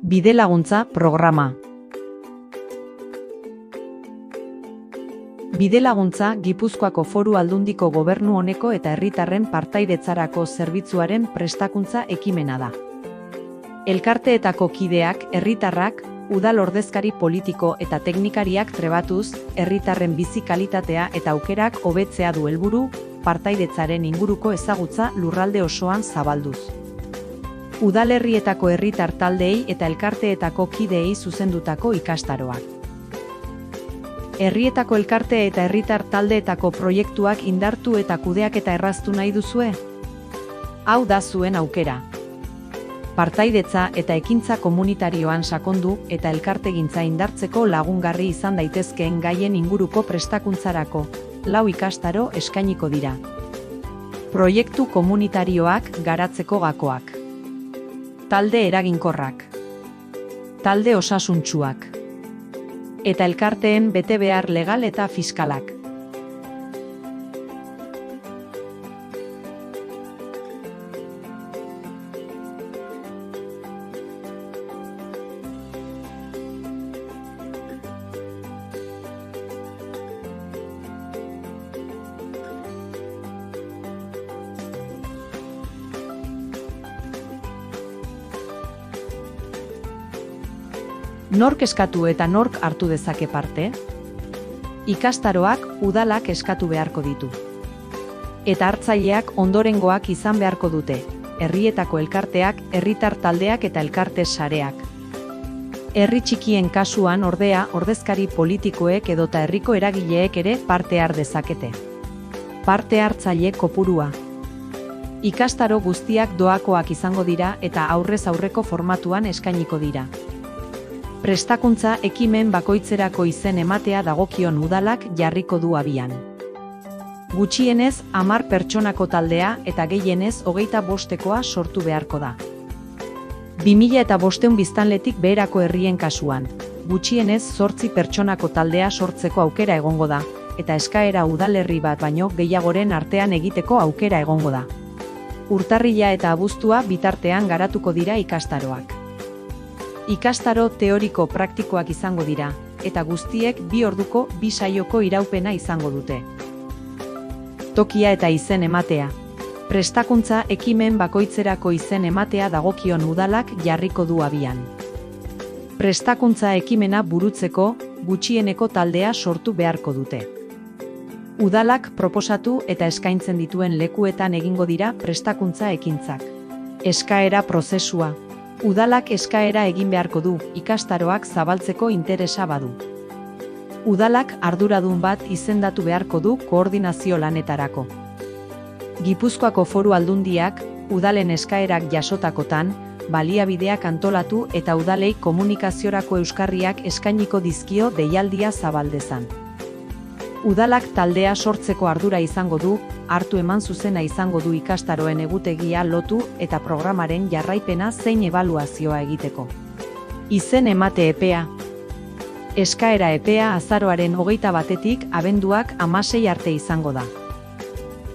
Bidelaguntza programa. Bidelaguntza Gipuzkoako Foru Aldundiko Gobernu oneko eta herritarren partaidetzarako zerbitzuaren prestakuntza ekimena da. Elkarteetako kideak, herritarrak, udal ordezkari politiko eta teknikariak trebatuz, herritarren bizi kalitatea eta aukerak hobetzea du helburu, partaidetzaren inguruko ezagutza lurralde osoan zabalduz. Udalerrietako herritar taldeei eta elkarteetako kideei zuzendutako ikastaroak. Herrietako elkarte eta herritar taldeetako proiektuak indartu eta kudeaketa erraztu nahi duzue? Hau da zuen aukera. Partaidetza eta ekintza komunitarioan sakondu eta elkartegintza indartzeko lagungarri izan daitezkeen gaien inguruko prestakuntzarako 4 ikastaro eskainiko dira. Proiektu komunitarioak garatzeko gakoak. Talde eraginkorrak. Talde osasuntsuak. Eta elkarteen betebehar legal eta fiskalak. Nork eskatu eta nork hartu dezake parte? Ikastaroak udalak eskatu beharko ditu. Eta hartzaileak ondorengoak izan beharko dute, herrietako elkarteak, herritar taldeak eta elkarte sareak. Herri txikien kasuan ordea ordezkari politikoek edota herriko eragileek ere parte har dezakete. Parte hartzaile kopurua. Ikastaro guztiak doakoak izango dira eta aurrez aurreko formatuan eskainiko dira. Prestakuntza ekimen bakoitzerako izen ematea dagokion udalak jarriko du abian. Gutxienez 10 pertsonako taldea eta gehienez 25koa sortu beharko da. 2500 biztanletik beherako herrien kasuan, gutxienez 8 pertsonako taldea sortzeko aukera egongo da, eta eskaera udalerri bat baino gehiagoren artean egiteko aukera egongo da. Urtarrila eta abuztua bitartean garatuko dira ikastaroak. Ikastaro teoriko praktikoak izango dira, eta guztiek 2 orduko 2 saioko iraupena izango dute. Tokia eta izen ematea. Prestakuntza ekimen bakoitzerako izen ematea dagokion udalak jarriko du abian. Prestakuntza ekimena burutzeko, gutxieneko taldea sortu beharko dute. Udalak proposatu eta eskaintzen dituen lekuetan egingo dira prestakuntza ekintzak. Eskaera prozesua. Udalak eskaera egin beharko du, ikastaroak zabaltzeko interesa badu. Udalak arduradun bat izendatu beharko du koordinazio lanetarako. Gipuzkoako Foru Aldundiak, udalen eskaerak jasotakotan, baliabideak antolatu eta udalei komunikaziorako euskarriak eskainiko dizkio deialdia zabaldezan. Udalak taldea sortzeko ardura izango du, hartu eman zuzena izango du ikastaroen egutegia lotu eta programaren jarraipena zein ebaluazioa egiteko. Izen emate epea. Eskaera epea azaroaren 21-tik abenduak 16 arte izango da.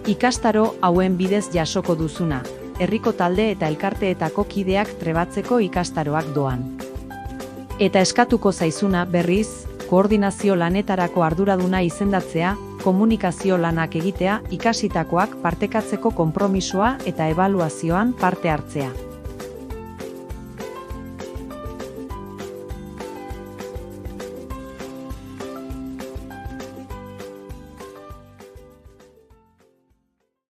Ikastaro hauen bidez jasoko duzuna, herriko talde eta elkarteetako kideak trebatzeko ikastaroak doan. Eta eskatuko zaizuna berriz, koordinazio lanetarako arduraduna izendatzea, komunikazio lanak egitea, ikasitakoak partekatzeko konpromisoa eta ebaluazioan parte hartzea.